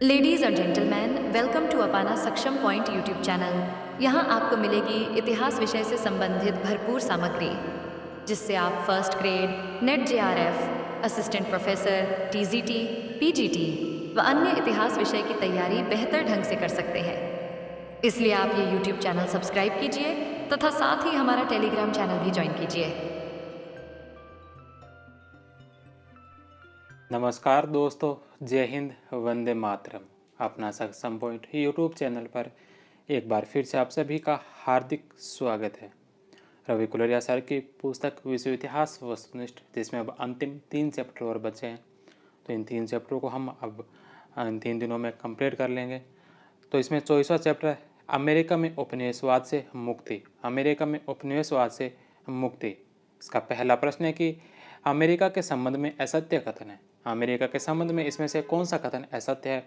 Ladies और gentleman, welcome to अपाना सक्षम point YouTube channel. यहाँ आपको मिलेगी इतिहास विषय से संबंधित भरपूर सामग्री, जिससे आप first grade, net JRF, assistant professor, TGT, PGT व अन्य इतिहास विषय की तैयारी बेहतर ढंग से कर सकते हैं। इसलिए आप ये यूट्यूब चैनल सब्सक्राइब कीजिए तथा साथ ही हमारा टेलीग्राम चैनल भी ज्वाइन कीजिए। नमस्कार दोस्तों, जय हिंद, वंदे मातरम। अपना सक्षम पॉइंट यूट्यूब चैनल पर एक बार फिर से आप सभी का हार्दिक स्वागत है। रवि कुलरिया सर की पुस्तक विश्व इतिहास वस्तुनिष्ठ, जिसमें अब अंतिम 3 चैप्टर और बचे हैं, तो इन 3 चैप्टरों को हम अब इन 3 दिनों में कंप्लीट कर लेंगे। तो इसमें 24वां चैप्टर है अमेरिका में उपनिवेशवाद से मुक्ति। अमेरिका में उपनिवेशवाद से मुक्ति। इसका पहला प्रश्न है कि अमेरिका के संबंध में असत्य कथन है। अमेरिका के संबंध में इसमें से कौन सा कथन असत्य है?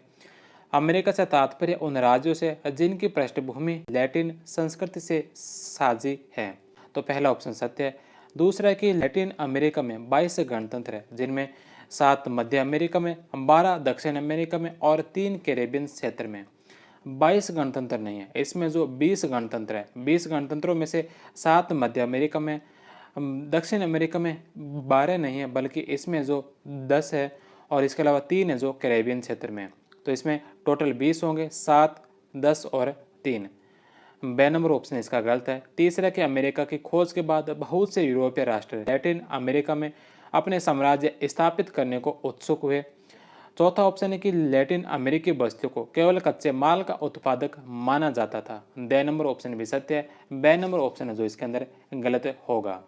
अमेरिका से तात्पर्य उन राज्यों से जिनकी पृष्ठभूमि लैटिन संस्कृति से साझी है। तो पहला ऑप्शन सत्य है। दूसरा है कि लैटिन अमेरिका में 22 गणतंत्र है, जिनमें 7 मध्य अमेरिका में, 12 दक्षिण अमेरिका में और 3 कैरेबियन क्षेत्र में। 22 गणतंत्र नहीं है, इसमें जो 20 गणतंत्र है, 20 गणतंत्रों में से 7 मध्य अमेरिका में, दक्षिण अमेरिका में 12 नहीं है, बल्कि इसमें जो 10 है और इसके अलावा 3 है जो कैरेबियन क्षेत्र में। तो इसमें टोटल 20 होंगे, 7, 10 और 3। बे नंबर ऑप्शन इसका गलत है। तीसरा कि अमेरिका की खोज के बाद बहुत से यूरोपीय राष्ट्र लैटिन अमेरिका में अपने साम्राज्य स्थापित करने को उत्सुक हुए। चौथा ऑप्शन है कि लैटिन अमेरिकी बस्तियों को केवल कच्चे माल का उत्पादक माना जाता था। ड नंबर ऑप्शन भी सत्य है। बे नंबर ऑप्शन है जो इसके अंदर गलत होगा।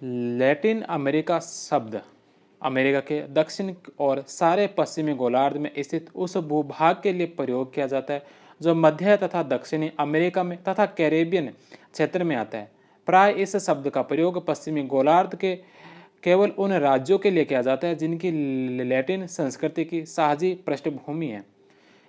लैटिन अमेरिका शब्द अमेरिका के दक्षिण और सारे पश्चिमी गोलार्ध में स्थित उस भूभाग के लिए प्रयोग किया जाता है जो मध्य तथा दक्षिणी अमेरिका में तथा कैरेबियन क्षेत्र में आता है। प्राय इस शब्द का प्रयोग पश्चिमी गोलार्ध के केवल उन राज्यों के लिए किया जाता है जिनकी लैटिन संस्कृति की साझी पृष्ठभूमि है।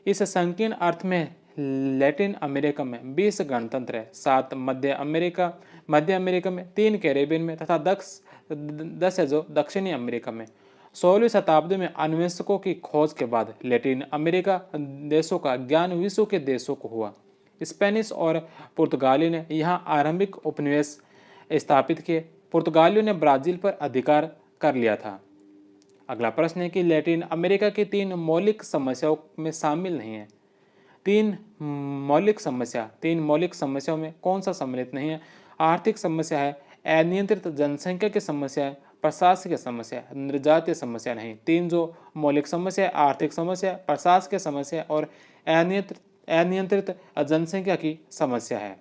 इस संकीर्ण अर्थ में लैटिन अमेरिका में 20 गणतंत्र है, 7 मध्य अमेरिका में, 3 कैरेबियन में तथा 10 है जो दक्षिणी अमेरिका में। 16वीं शताब्दी में अन्वेषकों की खोज के बाद लैटिन अमेरिका देशों का ज्ञान विश्व के देशों को हुआ। स्पेनिश और पुर्तगाली ने यहाँ आरंभिक उपनिवेश स्थापित किए। पुर्तगालियों ने ब्राजील पर अधिकार कर लिया था। अगला प्रश्न है कि लैटिन अमेरिका की 3 मौलिक समस्याओं में शामिल नहीं है। 3 मौलिक समस्याओं में कौन सा सम्मिलित नहीं है? आर्थिक समस्या है, अनियंत्रित जनसंख्या की समस्या है, प्रशासकीय समस्या, निर्जातीय समस्या नहीं। 3 जो मौलिक समस्या है, आर्थिक समस्या, प्रशासकीय समस्या और अनियंत्रित जनसंख्या की समस्या है।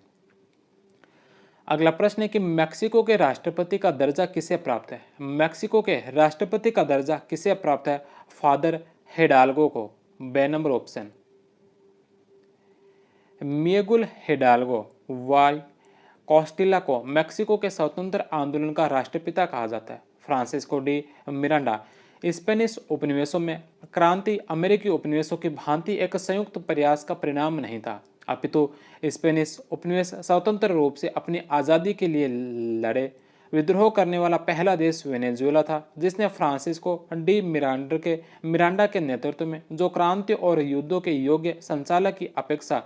अगला प्रश्न है कि मैक्सिको के राष्ट्रपति का दर्जा किसे प्राप्त है? मैक्सिको के राष्ट्रपति का दर्जा किसे प्राप्त है? फादर हिडाल्गो को। B number option. Miguel Hidalgo y Costilla को मैक्सिको के स्वतंत्र आंदोलन का राष्ट्रपिता कहा जाता है। फ्रांसिस्को डी मिरांडा स्पेनिश उपनिवेशों में क्रांति अमेरिकी उपनिवेशों की भांति एक संयुक्त प्रयास का परिणाम नहीं था, अपितु स्पेनिश उपनिवेश स्वतंत्र रूप से अपनी आज़ादी के लिए लड़े। विद्रोह करने वाला पहला देश वेनेजुएला था, जिसने फ्रांसिस्को डी मिरांडा के नेतृत्व में जो क्रांति और युद्धों के योग्य संचालक की अपेक्षा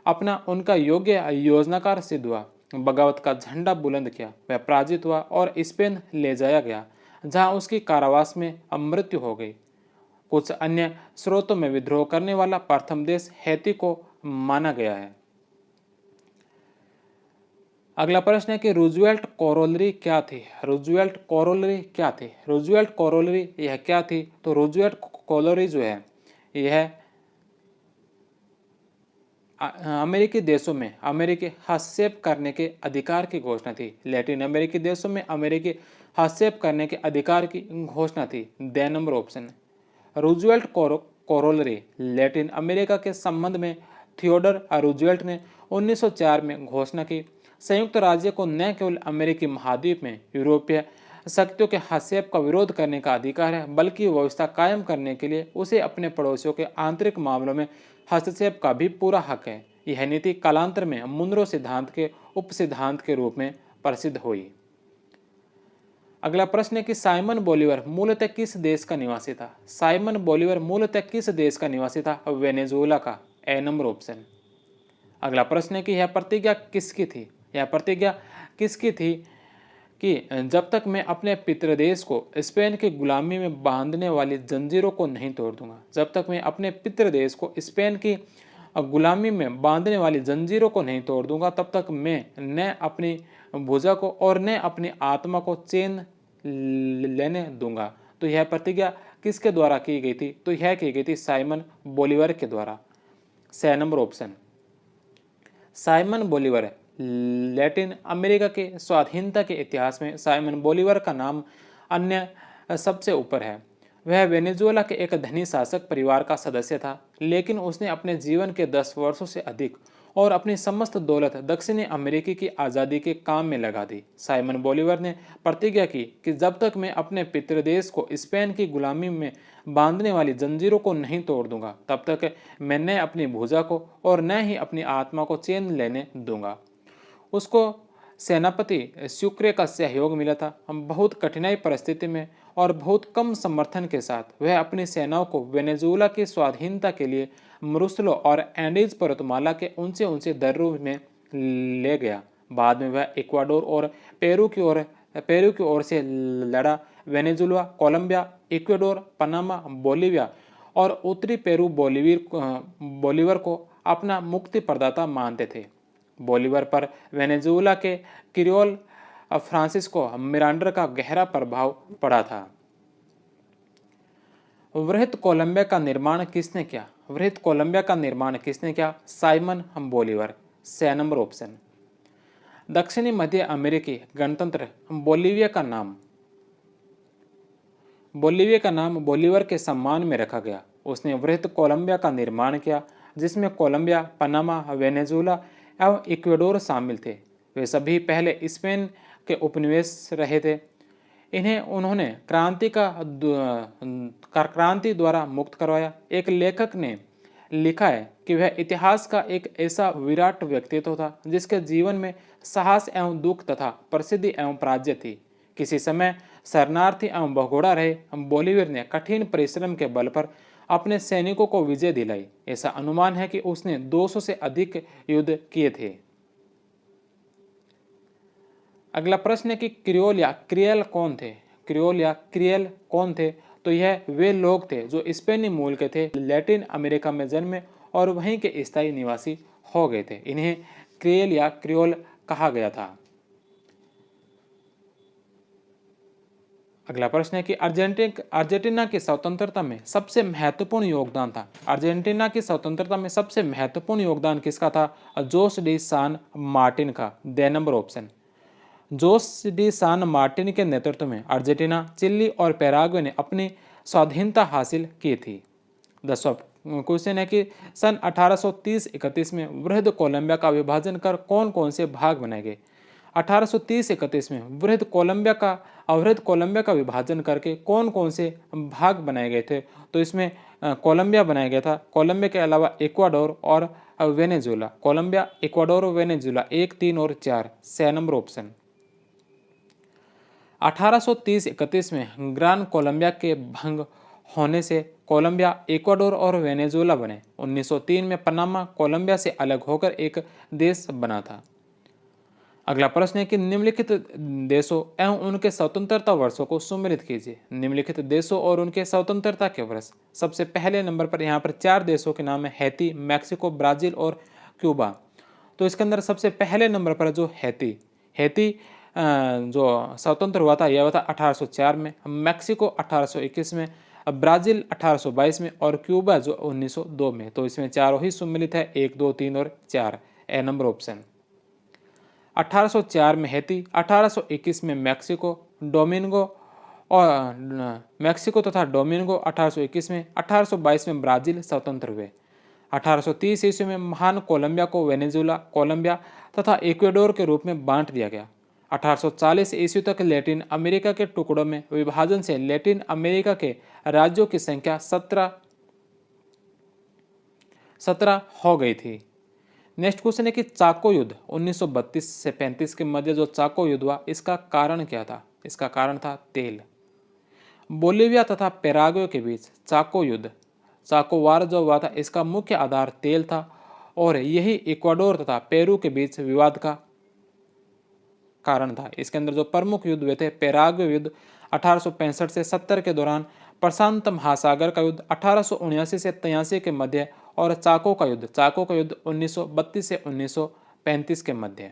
अपना उनका योग्य योजनाकार सिद्ध हुआ। बगावत का झंडा बुलंद किया, वह पराजित हुआ और स्पेन ले जाया गया, जहां उसकी कारावास में मृत्यु हो गई। कुछ अन्य स्रोतों में विद्रोह करने वाला प्रथम देश हैती को माना गया है। अगला प्रश्न है कि रूजवेल्ट कोरोलरी क्या थी? रूजवेल्ट कोरोलरी क्या थी? रूजवेल्ट कोरोलरी यह क्या थी? तो रूजवेल्ट कोरोलरी जो है यह अमेरिकी देशों में अमेरिकी हस्तक्षेप करने के अधिकार की घोषणा थी। लैटिन अमेरिकी देशों में अमेरिकी हस्तक्षेप करने के अधिकार की घोषणा थी। ड number option. Roosevelt corollary Latin America के संबंध में थियोडर रूजवेल्ट ने 1904 में घोषणा की। संयुक्त राज्य को न केवल अमेरिकी महाद्वीप में यूरोपीय शक्तियों के हस्तक्षेप का विरोध करने का अधिकार है, बल्कि व्यवस्था कायम करने के लिए उसे अपने पड़ोसियों के आंतरिक मामलों में हस्तक्षेप का भी पूरा हक है। यह नीति कालांतर में मुनरो सिद्धांत के उपसिद्धांत के रूप में प्रसिद्ध हुई। अगला प्रश्न है कि साइमन बोलीवर मूलतः किस देश का निवासी था? साइमन बोलीवर मूलतः किस देश का निवासी था? वेनेजुएला का, ए नंबर ऑप्शन। अगला प्रश्न है कि यह प्रतिज्ञा किसकी थी? यह प्रतिज्ञा किसकी थी कि जब तक मैं अपने पितृदेश को स्पेन की गुलामी में बांधने वाली जंजीरों को नहीं तोड़ दूंगा। जब तक मैं अपने पितृदेश को स्पेन की गुलामी में बांधने वाली जंजीरों को नहीं तोड़ दूंगा, तब तक मैं न अपनी भुजा को और न अपनी आत्मा को चैन लेने दूंगा। तो यह प्रतिज्ञा किसके द्वारा की गई थी? तो यह की गई थी साइमन बोलीवर के द्वारा, C number option. Simon Bolivar Latin America के स्वाधीनता के इतिहास में साइमन बोलीवर का नाम अन्य सबसे ऊपर है। वह वेनेजुएला के एक धनी शासक परिवार का सदस्य था, लेकिन उसने अपने जीवन के 10 वर्षों से अधिक और अपनी समस्त दौलत दक्षिणी अमेरिकी की आज़ादी के काम में लगा दी। साइमन बोलीवर ने प्रतिज्ञा की कि जब तक मैं अपने पितृदेश को स्पेन की गुलामी में बांधने वाली जंजीरों को नहीं तोड़ दूंगा, तब तक मैं न अपनी भुजा को और न ही अपनी आत्मा को चैन लेने दूंगा। उसको सेनापति शुक्र का सहयोग मिला था। हम बहुत कठिनाई परिस्थिति में और बहुत कम समर्थन के साथ वह अपनी सेनाओं को वेनेजुएला की स्वाधीनता के लिए मरुसलो और एंडीज पर्वतमाला के ऊंचे ऊंचे दर्रों में ले गया। बाद में वह इक्वाडोर और पेरू की ओर से लड़ा। Venezuela, Colombia, Ecuador, Panama, Bolivia और उत्तरी पेरू बोलीवर को अपना मुक्ति प्रदाता मानते थे। बोलीवर पर वेनेजुएला के क्रियोल फ्रांसिस्को मिरांडर का गहरा प्रभाव पड़ा था। वृहत कोलंबिया का निर्माण किसने किया? वृहत कोलंबिया का निर्माण किसने किया? Simon Bolivar, C number option. दक्षिणी मध्य अमेरिकी गणतंत्र बोलीविया का नाम बोलीवर के सम्मान में रखा गया। उसने वृहत कोलंबिया का निर्माण किया, जिसमें कोलंबिया, पनामा, वेनेजुएला एवं इक्वाडोर शामिल थे। वे सभी पहले स्पेन के उपनिवेश रहे थे। इन्हें उन्होंने क्रांति द्वारा मुक्त करवाया। एक लेखक ने लिखा है कि वह इतिहास का एक ऐसा विराट व्यक्तित्व था जिसके जीवन में साहस एवं दुख तथा प्रसिद्धि एवं पराजय थी। किसी समय शरणार्थी एवं भगोड़ा रहे बोलीवर ने कठिन परिश्रम के बल पर अपने सैनिकों को विजय दिलाई। ऐसा अनुमान है कि उसने 200 से अधिक युद्ध किए थे। अगला प्रश्न है कि क्रियोल या क्रियल कौन थे? क्रियोल या क्रियल कौन थे? तो यह वे लोग थे जो स्पेनी मूल के थे, लैटिन अमेरिका में जन्मे और वहीं के स्थायी निवासी हो गए थे। इन्हें क्रियल या क्रियोल कहा गया था। अगला प्रश्न है कि अर्जेंटीना की स्वतंत्रता में सबसे महत्वपूर्ण योगदान था। अर्जेंटीना की स्वतंत्रता में सबसे महत्वपूर्ण योगदान किसका था? जोस डी सान मार्टिन का, D number option. Jose de San Martin के नेतृत्व में अर्जेंटीना, चिली और पैराग्वे ने अपनी स्वाधीनता हासिल की थी। 10वां क्वेश्चन है कि सन 1830-31 में वृहद कोलंबिया का विभाजन कर कौन कौन से भाग बनाए गए? 1830-31 में वृहद कोलंबिया का विभाजन करके कौन कौन से भाग बनाए गए थे? तो इसमें कोलंबिया बनाया गया था। कोलंबिया के अलावा इक्वाडोर और वेनेजुएला। कोलंबिया, इक्वाडोर और वेनेजुएला 1, 3 और 4, सी नंबर ऑप्शन। 1830-31 में ग्रान कोलंबिया के भंग होने से कोलंबिया, इक्वाडोर और वेनेजुएला बने। 1903 में पनामा कोलंबिया से अलग होकर एक देश बना था। अगला प्रश्न है कि निम्नलिखित देशों एवं उनके स्वतंत्रता वर्षों को सुमेलित कीजिए। निम्नलिखित देशों और उनके स्वतंत्रता के वर्ष। सबसे पहले नंबर पर यहाँ पर 4 देशों के नाम है, हैती, मैक्सिको, ब्राजील और क्यूबा। तो इसके अंदर सबसे पहले नंबर पर जो हैती जो स्वतंत्र हुआ था यह हुआ था 1804 में, मैक्सिको 1821 में, ब्राजील 1822 में और क्यूबा जो 1902 में। तो इसमें चारों ही सुमेलित है, 1, 2, 3 और 4, ए नंबर ऑप्शन। 1804 में हैती, 1821 में मैक्सिको तथा डोमिनिगो 1821 में, 1822 में ब्राजील स्वतंत्र हुए। 1830 ईस्वी में महान कोलंबिया को वेनेजुएला, कोलंबिया तथा इक्वाडोर के रूप में बांट दिया गया। 1840 ईस्वी तक लैटिन अमेरिका के टुकड़ों में विभाजन से लैटिन अमेरिका के राज्यों की संख्या 17 हो गई थी। नेक्स्ट क्वेश्चन है कि चाको युद्ध 1932 से 35 के मध्य जो चाको युद्ध हुआ इसका कारण क्या था? इसका कारण था तेल। बोलिविया तथा पेराग्वे के बीच चाको युद्ध, चाको वार जो हुआ था, इसका मुख्य आधार तेल था और यही इक्वाडोर तथा पेरू के बीच विवाद का कारण था। इसके अंदर जो प्रमुख युद्ध हुए थे, पेराग्वे युद्ध 1865 से 70 के दौरान, प्रशांत महासागर का युद्ध 1879 से 83 के मध्य और चाको का युद्ध 1932 से 1935 के मध्य।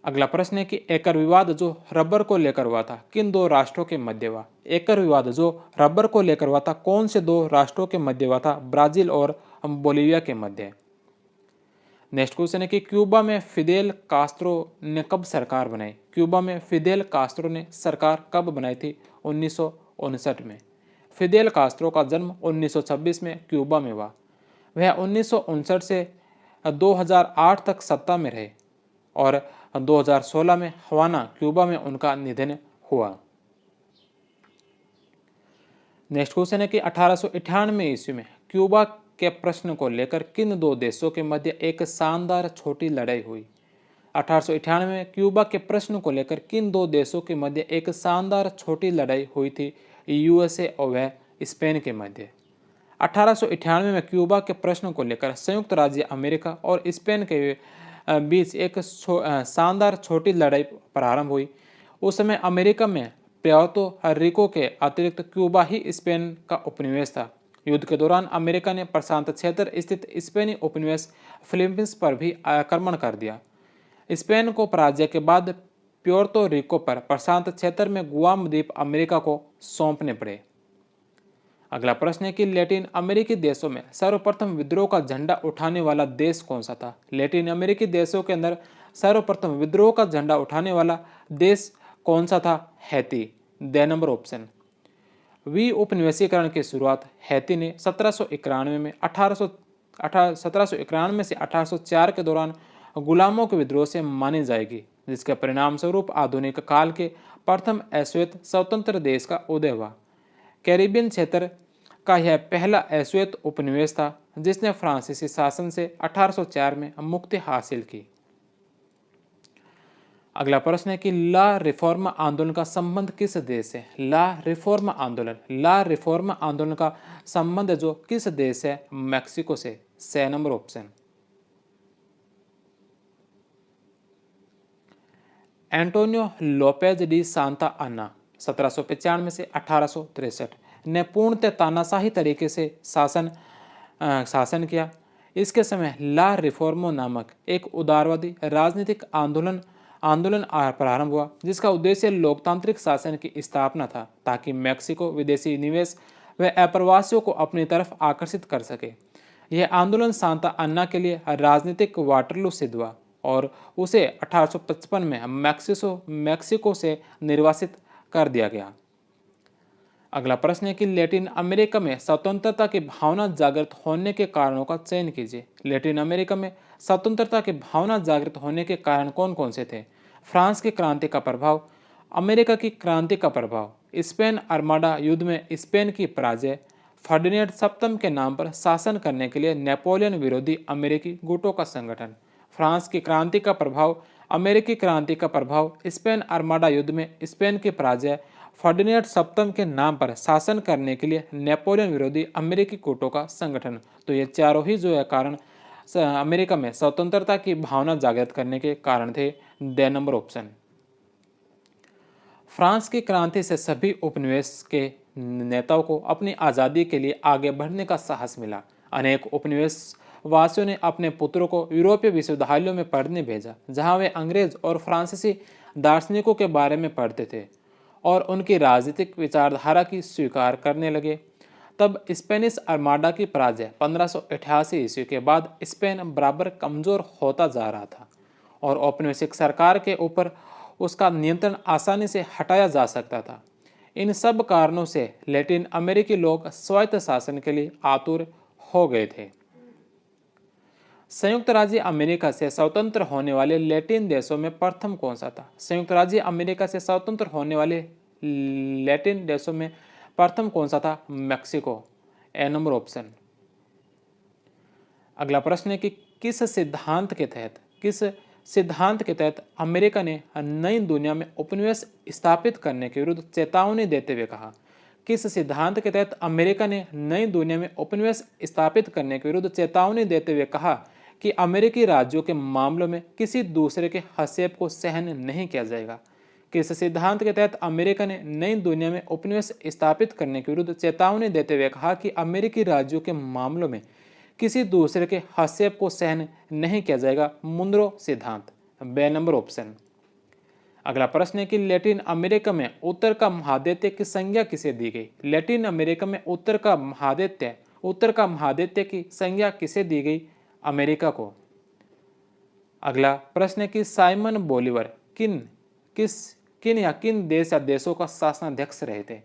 अगला प्रश्न है कि एकर विवाद जो रबर को लेकर हुआ था, किन दो राष्ट्रों के मध्य हुआ? एकर विवाद जो रबर को लेकर हुआ था, कौन से दो राष्ट्रों के मध्य हुआ था? ब्राजील और बोलिविया के मध्य। नेक्स्ट क्वेश्चन है कि क्यूबा में फिदेल कास्त्रो ने कब सरकार बनाई? क्यूबा में फिदेल कास्त्रो ने सरकार कब बनाई थी? 1959 में। फिदेल कास्त्रो का जन्म 1926 में क्यूबा में हुआ। वह 1959 से 2008 तक सत्ता में रहे और 2016 में हवाना, क्यूबा में उनका निधन हुआ। नेक्स्ट क्वेश्चन है कि 1898 ईस्वी में क्यूबा के प्रश्न को लेकर किन दो देशों के मध्य एक शानदार छोटी लड़ाई हुई? 1898 में क्यूबा के प्रश्न को लेकर किन दो देशों के मध्य एक शानदार छोटी लड़ाई हुई थी? यूएसए और वह स्पेन के मध्य। 1898 में क्यूबा के प्रश्न को लेकर संयुक्त राज्य अमेरिका और स्पेन के बीच एक शानदार छोटी लड़ाई प्रारंभ हुई। उस समय अमेरिका में प्यार्तो रिको के अतिरिक्त क्यूबा ही स्पेन का उपनिवेश था। युद्ध के दौरान अमेरिका ने प्रशांत क्षेत्र स्थित स्पेनी उपनिवेश फिलीपींस पर भी आक्रमण कर दिया। स्पेन को पराजय के बाद प्योर्तो रिको पर प्रशांत क्षेत्र में गुआम द्वीप अमेरिका को सौंपने पड़े। अगला प्रश्न है कि लैटिन अमेरिकी देशों में सर्वप्रथम विद्रोह का झंडा उठाने वाला देश कौन सा था? लैटिन अमेरिकी देशों के अंदर सर्वप्रथम विद्रोह का झंडा उठाने वाला देश कौन सा था? हैती। D number option. उपनिवेशीकरण की शुरुआत हैती ने 1791 में 1791 से 1804 के दौरान गुलामों के विद्रोह से मानी जाएगी, जिसके परिणाम स्वरूप आधुनिक काल के प्रथम अश्वेत स्वतंत्र देश का उदय हुआ। कैरिबियन क्षेत्र का यह पहला अश्वेत उपनिवेश था जिसने फ्रांसीसी शासन से 1804 में मुक्ति हासिल की। अगला प्रश्न है कि ला रिफॉर्म आंदोलन का संबंध किस देश से? ला रिफॉर्म आंदोलन का संबंध जो किस देश से? मैक्सिको से। 6 number option. Antonio Lopez de Santa Anna 1795 से 1863 ने पूर्णतः तानाशाही तरीके से शासन किया। इसके समय ला रिफॉर्मो नामक एक उदारवादी राजनीतिक आंदोलन प्रारंभ हुआ, जिसका उद्देश्य लोकतांत्रिक शासन की स्थापना था ताकि मैक्सिको विदेशी निवेश व अप्रवासियों को अपनी तरफ आकर्षित कर सके। यह आंदोलन सांता अन्ना के लिए राजनीतिक वाटरलू सिद्ध हुआ और उसे 1855 में मैक्सिको से निर्वासित कर दिया गया। अगला प्रश्न है कि लैटिन अमेरिका में स्वतंत्रता की भावना जागृत होने के कारणों का चयन कीजिए। लैटिन अमेरिका में स्वतंत्रता की भावना जागृत होने के कारण कौन कौन से थे? फ्रांस की क्रांति का प्रभाव, अमेरिका की क्रांति का प्रभाव, स्पेन आर्माडा युद्ध में स्पेन की पराजय, फर्डिनेंड सप्तम के नाम पर शासन करने के लिए नेपोलियन विरोधी अमेरिकी गुटों का संगठन। फ्रांस की क्रांति का प्रभाव, अमेरिकी क्रांति का प्रभाव, स्पेन आर्माडा युद्ध में स्पेन की पराजय, फर्डिनेंड सप्तम के नाम पर शासन करने के लिए नेपोलियन विरोधी अमेरिकी गुटों का संगठन। तो ये चारों ही जो है कारण अमेरिका में स्वतंत्रता की भावना जागृत करने के कारण थे। The number option. फ्रांस की क्रांति से सभी उपनिवेश के नेताओं को अपनी आज़ादी के लिए आगे बढ़ने का साहस मिला। अनेक उपनिवेश वासियों ने अपने पुत्रों को यूरोपीय विश्वविद्यालयों में पढ़ने भेजा, जहां वे अंग्रेज और फ्रांसीसी दार्शनिकों के बारे में पढ़ते थे और उनकी राजनीतिक विचारधारा की स्वीकार करने लगे। तब स्पेनिश आर्माडा की पराजय 1588 ईस्वी के बाद स्पेन बराबर कमजोर होता जा रहा था और औपनिवेशिक सरकार के ऊपर उसका नियंत्रण आसानी से हटाया जा सकता था। इन सब कारणों से लैटिन अमेरिकी लोग स्वायत्त शासन के लिए आतुर हो गए थे। संयुक्त राज्य अमेरिका से स्वतंत्र होने वाले लैटिन देशों में प्रथम कौन सा था? संयुक्त राज्य अमेरिका से स्वतंत्र होने वाले लैटिन देशों में प्रथम कौन सा था? मैक्सिको। ए नंबर ऑप्शन। अगला प्रश्न है कि किस सिद्धांत के तहत सिद्धांत के तहत अमेरिका ने नई दुनिया में उपनिवेश स्थापित करने के विरुद्ध चेतावनी देते हुए कहा? किस सिद्धांत के तहत अमेरिका ने नई दुनिया में उपनिवेश स्थापित करने के विरुद्ध चेतावनी देते हुए कहा कि अमेरिकी राज्यों के मामलों में किसी दूसरे के हस्तक्षेप को सहन नहीं किया जाएगा? किस सिद्धांत के तहत अमेरिका ने नई दुनिया में उपनिवेश स्थापित करने के विरुद्ध चेतावनी देते हुए कहा कि अमेरिकी राज्यों के मामलों में किसी दूसरे के हस्तक्षेप को सहन नहीं किया जाएगा? मुनरो सिद्धांत, बे नंबर ऑप्शन। अगला प्रश्न है कि लैटिन अमेरिका में उत्तर का महाद्वीप की संज्ञा किसे दी गई? लैटिन अमेरिका में उत्तर का महाद्वीप की संज्ञा किसे दी गई? अमेरिका को। अगला प्रश्न है कि साइमन बोलीवर किन देश या देशों का शासनाध्यक्ष रहे थे?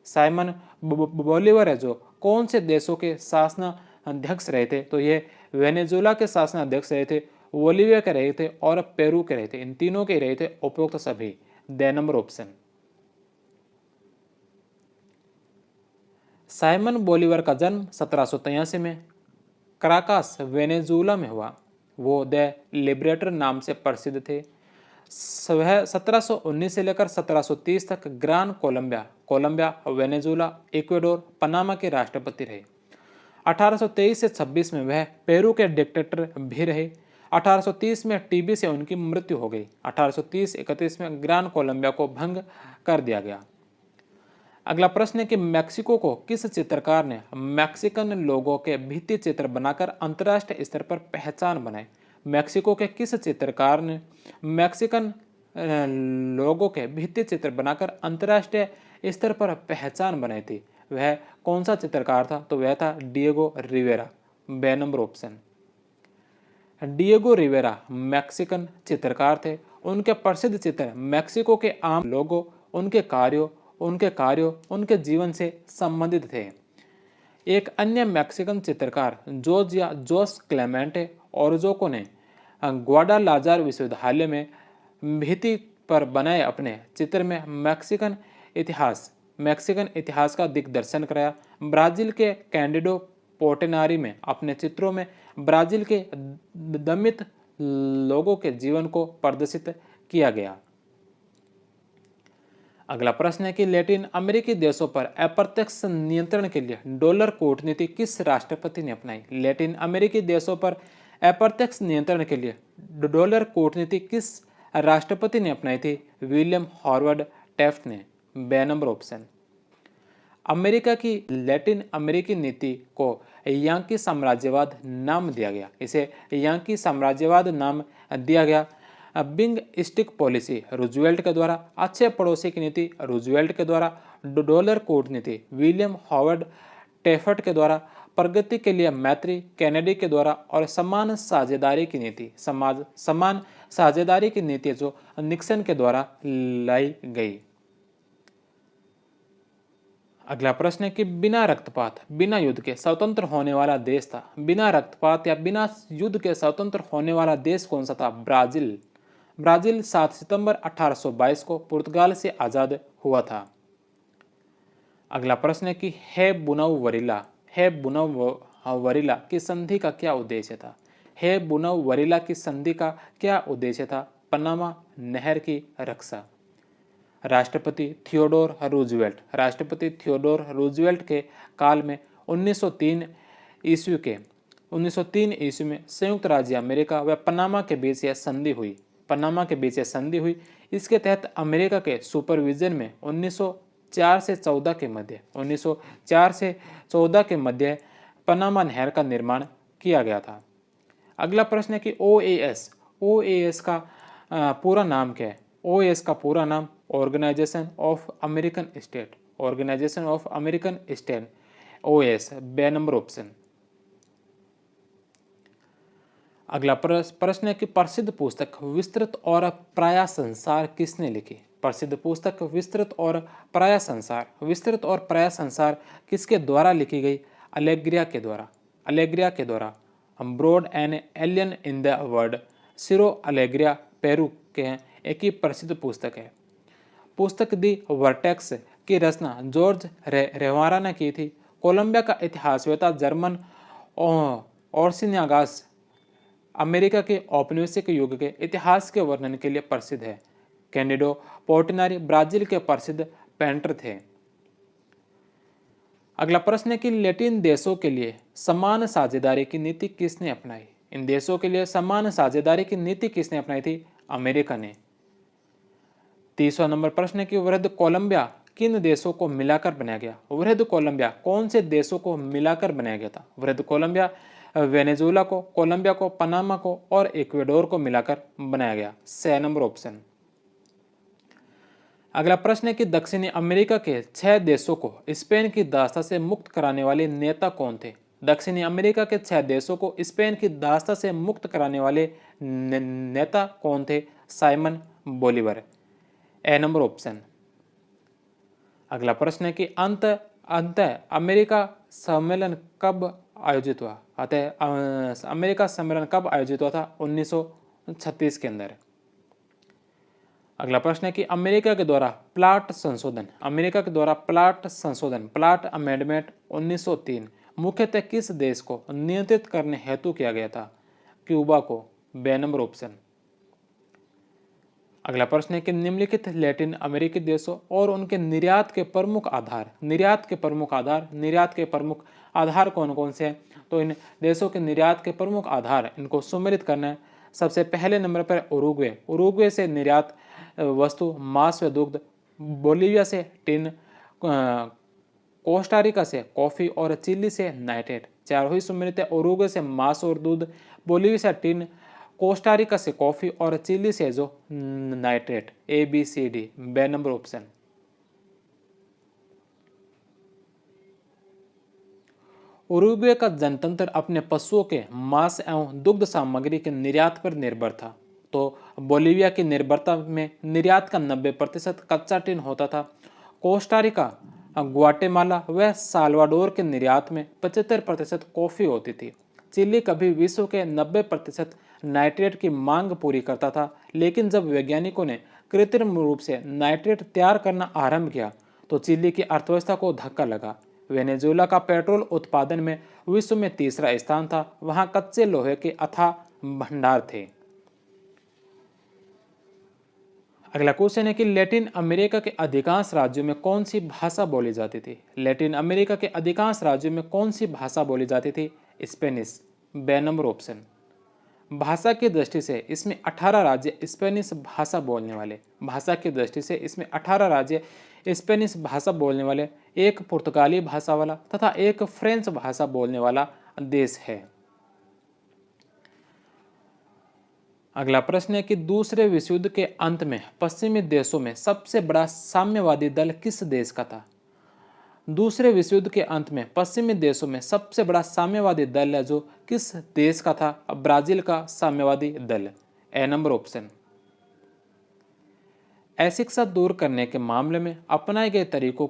साइमन बोलीवर है जो कौन से देशों के शासनाध्यक्ष रहे थे? तो ये वेनेजुएला के शासनाध्यक्ष रहे थे, बोलीविया के रहे थे और पेरू के रहे थे। इन तीनों के रहे थे उपरोक्त सभी। The number option. Simon Bolivar का जन्म 1783 में कराकास वेनेजुएला में हुआ। वो द लिबरेटर नाम से प्रसिद्ध थे। वह 1719 से लेकर 1730 तक Gran Colombia, Venezuela, Ecuador, Panama के राष्ट्रपति रहे। 1823 से 26 में वह पेरू के डिक्टेटर भी रहे। 1830 में टीबी से उनकी मृत्यु हो गई। 1830-31 में ग्रान कोलंबिया को भंग कर दिया गया। अगला प्रश्न है कि मैक्सिको को किस चित्रकार ने मैक्सिकन लोगों के भित्ति चित्र बनाकर अंतर्राष्ट्रीय स्तर पर पहचान बनाई? मैक्सिको के किस चित्रकार ने मैक्सिकन लोगों के भित्ति चित्र बनाकर अंतर्राष्ट्रीय स्तर पर पहचान बनाई थी? वह कौन सा चित्रकार था? तो वह था Diego Rivera. B number option. Diego Rivera Mexican चित्रकार थे। उनके प्रसिद्ध चित्र मैक्सिको के आम लोगों, उनके कार्यों, उनके जीवन से संबंधित थे। एक अन्य मैक्सिकन चित्रकार जोस क्लेमेंटे ओर्जोको ने ग्वाडालाजार विश्वविद्यालय में भित्ति पर बनाए अपने चित्र में मैक्सिकन इतिहास का दिग्दर्शन कराया। ब्राजील के कैंडिडो पोर्टेनारी में अपने चित्रों में ब्राजील के दमित लोगों के जीवन को प्रदर्शित किया गया। अगला प्रश्न है कि लैटिन अमेरिकी देशों पर अप्रत्यक्ष नियंत्रण के लिए डॉलर कूटनीति किस राष्ट्रपति ने अपनाई? लैटिन अमेरिकी देशों पर अप्रत्यक्ष नियंत्रण के लिए डॉलर कूटनीति किस राष्ट्रपति ने अपनाई थी? विलियम हॉवर्ड टेफ्ट ने। बे नंबर ऑप्शन। अमेरिका की लैटिन अमेरिकी नीति को यांकी साम्राज्यवाद नाम दिया गया। इसे यांकी साम्राज्यवाद नाम दिया गया। बिंग स्टिक पॉलिसी रूजवेल्ट के द्वारा, अच्छे पड़ोसी की नीति रूजवेल्ट के द्वारा, डॉलर कूटनीति विलियम हॉवर्ड टेफ्ट के द्वारा, प्रगति के लिए मैत्री कैनेडी के द्वारा और समान साझेदारी की नीति जो निक्सन के द्वारा लाई गई। अगला प्रश्न है कि बिना रक्तपात बिना युद्ध के स्वतंत्र होने वाला देश था। बिना रक्तपात या बिना युद्ध के स्वतंत्र होने वाला देश कौन सा था? ब्राजील 7 सितंबर 1822 को पुर्तगाल से आज़ाद हुआ था। अगला प्रश्न है कि है बुनव वरीला की संधि का क्या उद्देश्य था? है बुनव वरीला की संधि का क्या उद्देश्य था? पनामा नहर की रक्षा। राष्ट्रपति थियोडोर रूजवेल्ट के काल में 1903 ईस्वी में संयुक्त राज्य अमेरिका व पनामा के बीच यह संधि हुई। इसके तहत अमेरिका के सुपरविजन में 1904 से 14 के मध्य पनामा नहर का निर्माण किया गया था। अगला प्रश्न है कि ओएएस का पूरा नाम क्या है? ओएएस का पूरा नाम organization of American state OAS. B number option. अगला प्रश्न है कि प्रसिद्ध पुस्तक विस्तृत और प्राय संसार किसने लिखी? प्रसिद्ध पुस्तक विस्तृत और प्राय संसार किसके द्वारा लिखी गई? अलेग्रिया के द्वारा। Broad and alien in the world Ciro Alegria Peru के एक ही प्रसिद्ध पुस्तक है। पुस्तक दी वर्टेक्स की रचना जॉर्ज रेवारा ने की थी। कोलंबिया का इतिहासवेत्ता जर्मन ओर्सिनियागास अमेरिका के औपनिवेशिक युग के इतिहास के वर्णन के लिए प्रसिद्ध है। कैंडिडो पोर्टिनारी ब्राजील के प्रसिद्ध पेंटर थे। अगला प्रश्न है कि लैटिन देशों के लिए समान साझेदारी की नीति किसने अपनाई? इन देशों के लिए समान साझेदारी की नीति किसने अपनाई थी? अमेरिका ने। 30वां नंबर प्रश्न है कि वृहद कोलंबिया किन देशों को मिलाकर बनाया गया? वृहद कोलंबिया कौन से देशों को मिलाकर बनाया गया था? वृहद कोलंबिया वेनेजुएला को, कोलंबिया को, पनामा को और इक्वेडोर को मिलाकर बनाया गया। 6 नंबर ऑप्शन। अगला प्रश्न है कि दक्षिणी अमेरिका के 6 देशों को स्पेन की दास्ता से मुक्त कराने वाले नेता कौन थे? दक्षिणी अमेरिका के 6 देशों को स्पेन की दास्ता से मुक्त कराने वाले नेता कौन थे? Simon Bolivar. A number option. अगला प्रश्न है कि अंत अमेरिका सम्मेलन कब आयोजित हुआ? अतः अमेरिका सम्मेलन कब आयोजित हुआ था? 1936 के अंदर। अगला प्रश्न है कि अमेरिका के द्वारा प्लाट संशोधन प्लाट अमेंडमेंट 1903 मुख्यतः किस देश को नियंत्रित करने हेतु किया गया था? क्यूबा को। B number option. अगला प्रश्न है कि निम्नलिखित लैटिन अमेरिकी देशों और उनके निर्यात के प्रमुख आधार कौन कौन से हैं? तो इन देशों के निर्यात के प्रमुख आधार इनको सुमेलित करना है। सबसे पहले नंबर पर उरुग्वे से निर्यात वस्तु मांस व दुग्ध, बोलीविया से टिन, कोस्टारिका से कॉफी और चिली से नाइट्रेट। चारों ही सुमेलित है। उरुग्वे से मांस और दूध, बोलीविया से टिन, कोस्टारिका से कॉफी और चिली से जो नाइट्रेट। ABCD। बे नंबर ऑप्शन। उरुग्वे का जनतंत्र अपने पशुओं के मांस एवं दुग्ध सामग्री के निर्यात पर निर्भर था। तो बोलीविया की निर्भरता में निर्यात का 90% कच्चा टिन होता था। कोस्टारिका, ग्वाटेमाला व साल्वाडोर के निर्यात में 75% कॉफी होती थी। चिली कभी विश्व के 90% नाइट्रेट की मांग पूरी करता था, लेकिन जब वैज्ञानिकों ने कृत्रिम रूप से नाइट्रेट तैयार करना आरंभ किया तो चिली की अर्थव्यवस्था को धक्का लगा। वेनेजुएला का पेट्रोल उत्पादन में विश्व में तीसरा स्थान था। वहां कच्चे लोहे के अथाह भंडार थे। अगला क्वेश्चन है कि लैटिन अमेरिका के अधिकांश राज्यों में कौन सी भाषा बोली जाती थी? लैटिन अमेरिका के अधिकांश राज्यों में कौन सी भाषा बोली जाती थी? स्पेनिश। बे नंबर ऑप्शन। भाषा की दृष्टि से इसमें 18 राज्य स्पेनिश भाषा बोलने वाले, एक पुर्तगाली भाषा वाला तथा एक फ्रेंच भाषा बोलने वाला देश है। अगला प्रश्न है कि दूसरे विश्व युद्ध के अंत में पश्चिमी देशों में सबसे बड़ा साम्यवादी दल किस देश का था? दूसरे विश्व युद्ध के अंत में पश्चिमी देशों में सबसे बड़ा साम्यवादी दल है जो किस देश का था? ब्राजील का साम्यवादी दल। ए नंबर ऑप्शन। अशिक्षा दूर करने के मामले में अपनाए गए तरीकों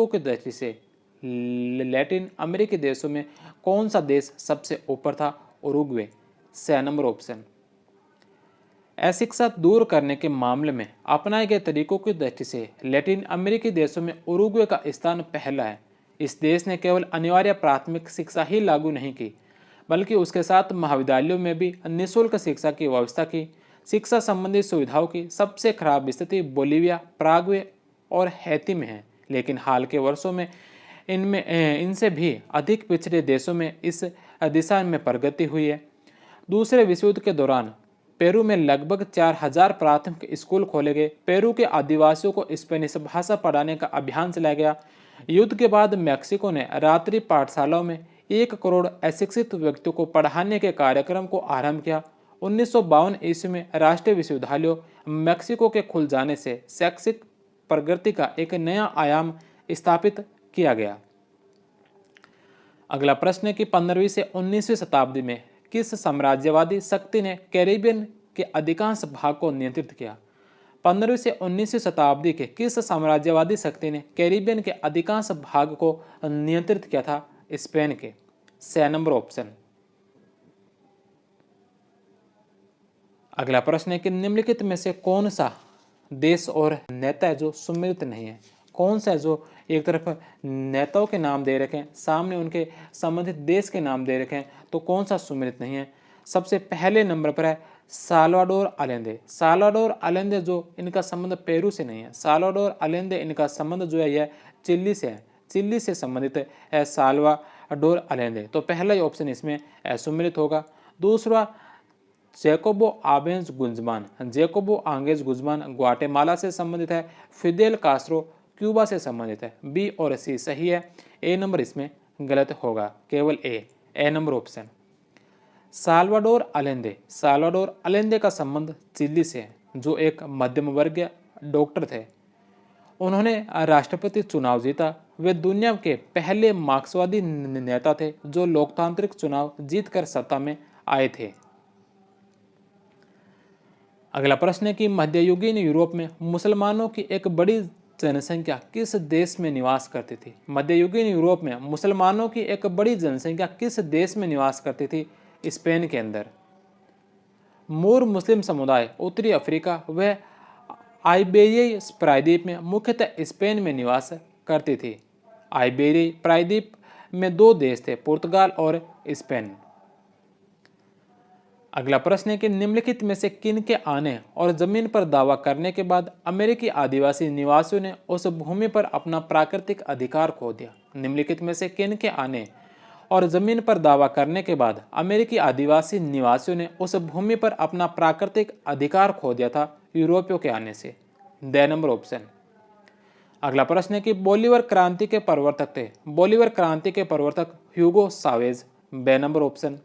की दृष्टि से लैटिन अमेरिकी देशों में कौन सा देश सबसे ऊपर था? उरुग्वे। 6 number option. अशिक्षा दूर करने के मामले में अपनाए गए तरीकों की दृष्टि से लैटिन अमेरिकी देशों में उरुग्वे का स्थान पहला है। इस देश ने केवल अनिवार्य प्राथमिक शिक्षा ही लागू नहीं की, बल्कि उसके साथ महाविद्यालयों में भी निःशुल्क शिक्षा की व्यवस्था की। शिक्षा संबंधी सुविधाओं की सबसे खराब स्थिति बोलीविया, पराग्वे और हैती में है, लेकिन हाल के वर्षों में इनसे भी अधिक पिछड़े देशों में इस दिशा में प्रगति हुई है। दूसरे विश्व युद्ध के दौरान पेरू में लगभग 4000 प्राथमिक स्कूल खोले गए। पेरू के आदिवासियों को स्पेनिश भाषा पढ़ाने का अभियान चलाया गया। युद्ध के बाद मैक्सिको ने रात्रि पाठशालाओं में 1 करोड़ अशिक्षित व्यक्तियों को पढ़ाने के कार्यक्रम को आरंभ किया। 1952 ईस्वी में राष्ट्रीय विश्वविद्यालयों मैक्सिको के खुल जाने से शैक्षिक प्रगति का एक नया आयाम स्थापित किया गया। अगला प्रश्न है कि 15वीं से 19वीं शताब्दी में किस साम्राज्यवादी शक्ति ने कैरिबियन के अधिकांश भाग को नियंत्रित किया? 15वीं से 19वीं शताब्दी के किस साम्राज्यवादी शक्ति ने कैरिबियन के अधिकांश भाग को नियंत्रित किया था? स्पेन के। 6 नंबर ऑप्शन। अगला प्रश्न है कि निम्नलिखित में से कौन सा देश और नेता है जो सुमेलित नहीं है? कौन सा है जो एक तरफ नेताओं के नाम दे रखे हैं, सामने उनके संबंधित देश के नाम दे रखे हैं, तो कौन सा सुमेलित नहीं है? सबसे पहले नंबर पर है साल्वाडोर अलेंदे। साल्वाडोर अलेंदे जो इनका संबंध पेरू से नहीं है, साल्वाडोर अलेंदे इनका संबंध जो है यह चिल्ली से है, चिल्ली से संबंधित है साल्वाडोर अलेंदे। तो पहला ही ऑप्शन इसमें सुमेलित होगा। दूसरा जैकोबो आंगेज गुज़मान, जैकोबो आंगेज गुज़मान ग्वाटेमाला से संबंधित है। फिदेल कास्ट्रो क्यूबा से संबंधित है। बी और सी सही है, ए नंबर इसमें गलत होगा, केवल A number option. Salvador Allende, Salvador Allende का संबंध चिली से है, जो एक मध्यम वर्गीय डॉक्टर थे। उन्होंने राष्ट्रपति चुनाव जीता। वे दुनिया के पहले मार्क्सवादी नेता थे जो लोकतांत्रिक चुनाव जीतकर सत्ता में आए थे। अगला प्रश्न है कि मध्ययुगीन यूरोप में मुसलमानों की एक बड़ी जनसंख्या किस देश में निवास करती थी? मध्ययुगीन यूरोप में मुसलमानों की एक बड़ी जनसंख्या किस देश में निवास करती थी? स्पेन के अंदर। मूर मुस्लिम समुदाय उत्तरी अफ्रीका व आइबेरियाई प्रायद्वीप में मुख्यतः स्पेन में निवास करती थी। आइबेरियाई प्रायद्वीप में दो देश थे, पुर्तगाल और स्पेन। अगला प्रश्न है कि निम्नलिखित में से किन के आने और जमीन पर दावा करने के बाद अमेरिकी आदिवासी निवासियों ने उस भूमि पर अपना प्राकृतिक अधिकार खो दिया? निम्नलिखित में से किन के आने और जमीन पर दावा करने के बाद अमेरिकी आदिवासी निवासियों ने उस भूमि पर अपना प्राकृतिक अधिकार खो दिया था यूरोपियों के आने से? The number option. अगला प्रश्न है कि बोलीवर क्रांति के प्रवर्तक थे। बोलीवर क्रांति के प्रवर्तक ह्यूगो सावेज। बे नंबर ऑप्शन।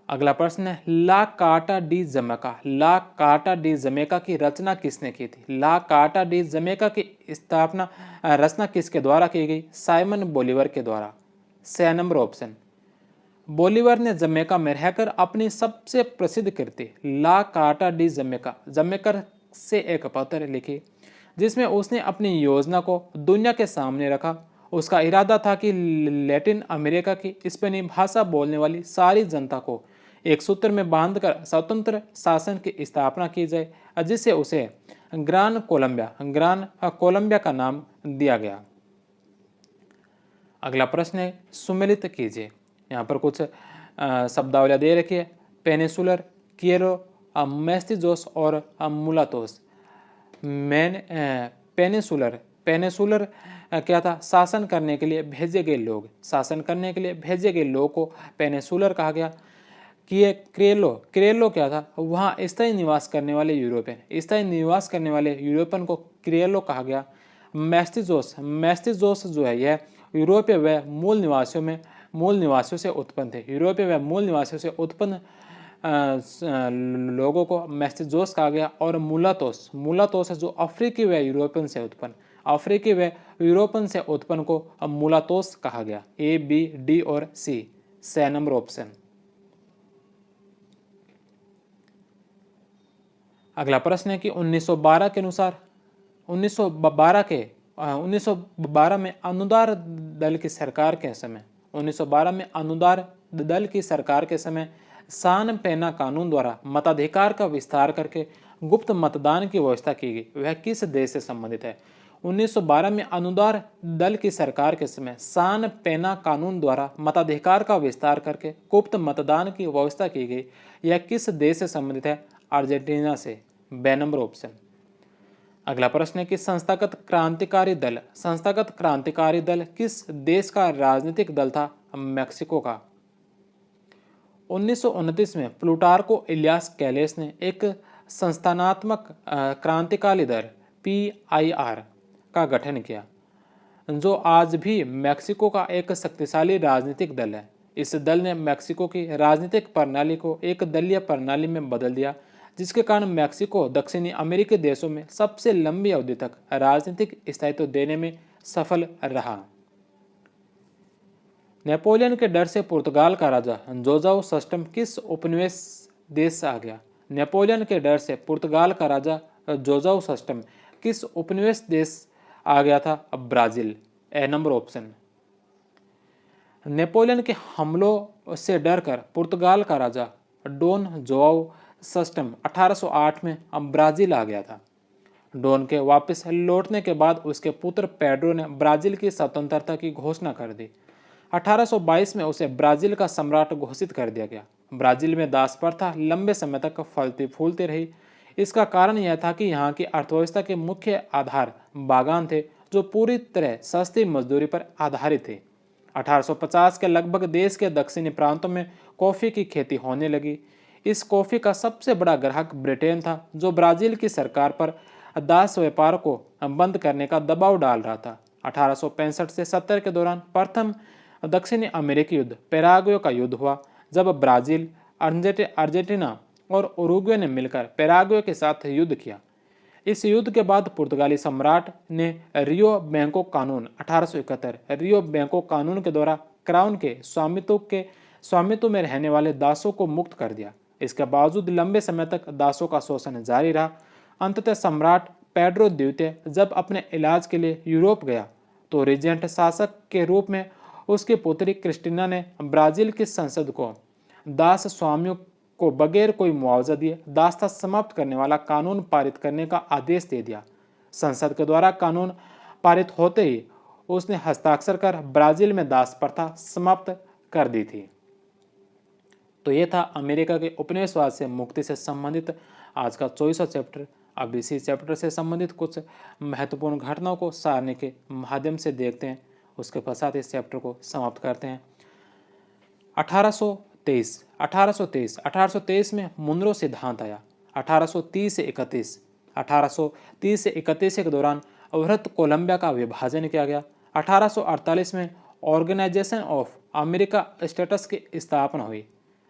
अगला प्रश्न है ला कार्टा डी जमैका, ला कार्टा डी जमैका की रचना किसने की थी? ला कार्टा डी जमैका की स्थापना रचना किसके द्वारा की गई? साइमन बोलीवर के द्वारा। से नंबर ऑप्शन। बोलीवर ने जमैका में रहकर अपनी सबसे प्रसिद्ध कृति ला कार्टा डी जमैका, जमैका से एक पत्र लिखी जिसमें उसने अपनी योजना को दुनिया के सामने रखा। उसका इरादा था कि लैटिन अमेरिका की स्पेनी भाषा बोलने वाली सारी जनता को एक सूत्र में बांधकर स्वतंत्र शासन की स्थापना की जाए, जिससे उसे ग्रान कोलंबिया का नाम दिया गया। अगला प्रश्न है सुमेलित कीजिए। यहाँ पर कुछ शब्दावलियाँ दे रखी है। पेनिसुलर, किएरो, मेस्तिजोस और मुलातोस। पेनिसुलर क्या था? शासन करने के लिए भेजे गए लोग, शासन करने के लिए भेजे गए लोग को पेनिसुलर कहा गया। क्रियोलो क्या था? वहाँ स्थायी निवास करने वाले यूरोपियन, स्थायी निवास करने वाले यूरोपियन को क्रियोलो कहा गया। मेस्तिजोस जो है यह यूरोपीय व मूल निवासियों से उत्पन्न थे। यूरोपीय व मूल निवासियों से उत्पन्न लोगों को मेस्तिजोस कहा गया। और मुलातोस जो अफ्रीकी व यूरोपियन से उत्पन्न, अफ्रीकी व यूरोपियन से उत्पन्न को मुलातोस कहा गया। ए, बी, डी और सी, से नंबर ऑप्शन। अगला प्रश्न है कि 1912 के अनुसार 1912 में अनुदार दल की सरकार के समय 1912 में अनुदार दल की सरकार के समय सान पेना कानून द्वारा मताधिकार का विस्तार करके गुप्त मतदान की व्यवस्था की गई, वह किस देश से संबंधित है? 1912 में अनुदार दल की सरकार के समय सान पेना कानून द्वारा मताधिकार का विस्तार करके गुप्त मतदान की व्यवस्था की गई, यह किस देश से संबंधित है? अर्जेंटीना से। बे नंबर ऑप्शन। अगला प्रश्न है कि संस्थागत क्रांतिकारी दल किस देश का राजनीतिक दल था? मेक्सिको का। 1929 में प्लूटार्को इलियास कैलेस ने एक संस्थानात्मक क्रांतिकारी दल PIR का गठन किया, जो आज भी मेक्सिको का एक शक्तिशाली राजनीतिक दल है। इस दल ने मेक्सिको की राजनीतिक प्रणाली को एक दलीय प्रणाली में बदल दिया, जिसके कारण मेक्सिको दक्षिणी अमेरिकी देशों में सबसे लंबी अवधि तक राजनीतिक स्थायित्व देने में सफल रहा। नेपोलियन के डर से पुर्तगाल का राजा जोजाओ सस्टम किस उपनिवेश देश से आ गया? नेपोलियन के डर से पुर्तगाल का राजा जोजाओ सस्टम किस उपनिवेश देश आ गया था? ब्राजील। ए नंबर ऑप्शन। नेपोलियन के हमलों से डरकर पुर्तगाल का राजा डॉन जोआओ सस्टम 1808 में ब्राजील आ गया था। डॉन के वापस लौटने के बाद उसके पुत्र पेड्रो ने ब्राजील की स्वतंत्रता की घोषणा कर दी। 1822 में उसे ब्राजील का सम्राट घोषित कर दिया गया। ब्राजील में दास प्रथा लंबे समय तक फलती फूलती रही। इसका कारण यह था कि यहाँ की अर्थव्यवस्था के मुख्य आधार बागान थे, जो पूरी तरह सस्ती मजदूरी पर आधारित थे। 1850 के लगभग देश के दक्षिणी प्रांतों में कॉफ़ी की खेती होने लगी। इस कॉफ़ी का सबसे बड़ा ग्राहक ब्रिटेन था, जो ब्राज़ील की सरकार पर दास व्यापार को बंद करने का दबाव डाल रहा था। 1865 से 70 के दौरान प्रथम दक्षिणी अमेरिकी युद्ध पैराग्वे का युद्ध हुआ, जब ब्राज़ील, अर्जेंटीना और उरुग्वे ने मिलकर पैराग्वे के साथ युद्ध किया। इस युद्ध के बाद पुर्तगाली सम्राट ने रियो बैंको कानून 1871 रियो बैंको कानून के द्वारा क्राउन के स्वामित्व में रहने वाले दासों को मुक्त कर दिया। इसके बावजूद लंबे समय तक दासों का शोषण जारी रहा। अंततः सम्राट पेड्रो द्वितीय जब अपने इलाज के लिए यूरोप गया, तो रीजेंट शासक के रूप में उसकी पुत्री क्रिस्टीना ने ब्राजील की संसद को दास स्वामियों को बगैर कोई मुआवजा दिए दासता समाप्त करने वाला कानून पारित करने का आदेश दे दिया। संसद के द्वारा कानून पारित होते ही उसने हस्ताक्षर कर ब्राजील में दास प्रथा समाप्त कर दी थी। तो ये था अमेरिका के उपनिवेशवाद से मुक्ति से संबंधित आज का 24वां चैप्टर। अब इसी चैप्टर से संबंधित कुछ महत्वपूर्ण घटनाओं को सारणी के माध्यम से देखते हैं, उसके पश्चात इस चैप्टर को समाप्त करते हैं। 1823 में मुनरो सिद्धांत आया। 1830 से 31 के दौरान वृहत कोलंबिया का विभाजन किया गया। 1848 में ऑर्गेनाइजेशन ऑफ अमेरिका स्टेटस की स्थापना हुई।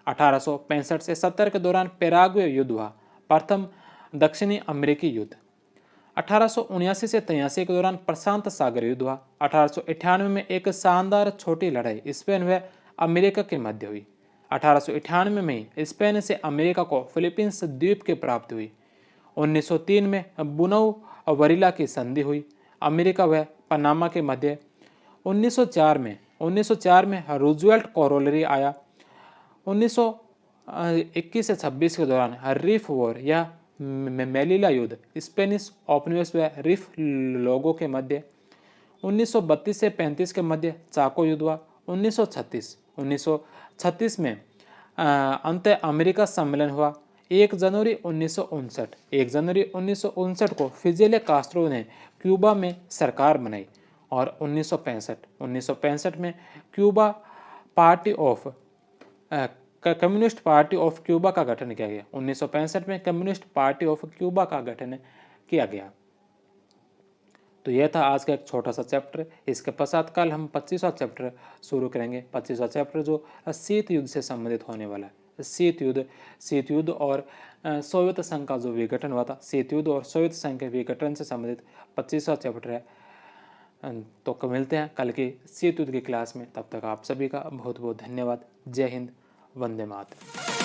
1865 से 70 के दौरान पैराग्वे युद्ध हुआ, प्रथम दक्षिणी अमेरिकी युद्ध। 1879 से 83 के दौरान प्रशांत सागर युद्ध हुआ। 1898 में एक शानदार छोटी लड़ाई स्पेन व अमेरिका के मध्य हुई। 1898 में स्पेन से अमेरिका को फिलीपींस द्वीप की प्राप्ति हुई। 1903 में बुनऊ वरीला की संधि हुई, अमेरिका व पनामा के मध्य। 1904 में रूजवेल्ट कोरोलरी आया। 1921 से 26 के दौरान रिफ वॉर या मेलिला युद्ध स्पेनिश औपनिवेश व रिफ लोगों के मध्य। 1932 से 35 के मध्य चाको युद्ध हुआ। 1936 में अंत अमेरिका सम्मेलन हुआ। 1 जनवरी 1959 को फिजेल कास्ट्रो ने क्यूबा में सरकार बनाई और 1965 में कम्युनिस्ट पार्टी ऑफ क्यूबा का गठन किया गया। 1965 में कम्युनिस्ट पार्टी ऑफ क्यूबा का गठन किया गया। तो यह था आज का एक छोटा सा चैप्टर। इसके पश्चात कल हम 25वां चैप्टर शुरू करेंगे। 25वां चैप्टर जो शीत युद्ध से संबंधित होने वाला है। शीत युद्ध और सोवियत संघ का जो विघटन हुआ था, शीत युद्ध और सोवियत संघ के विघटन से संबंधित 25वां चैप्टर है। तो मिलते हैं कल की शीत युद्ध की क्लास में। तब तक आप सभी का बहुत बहुत धन्यवाद। जय हिंद, वंदे मातरम।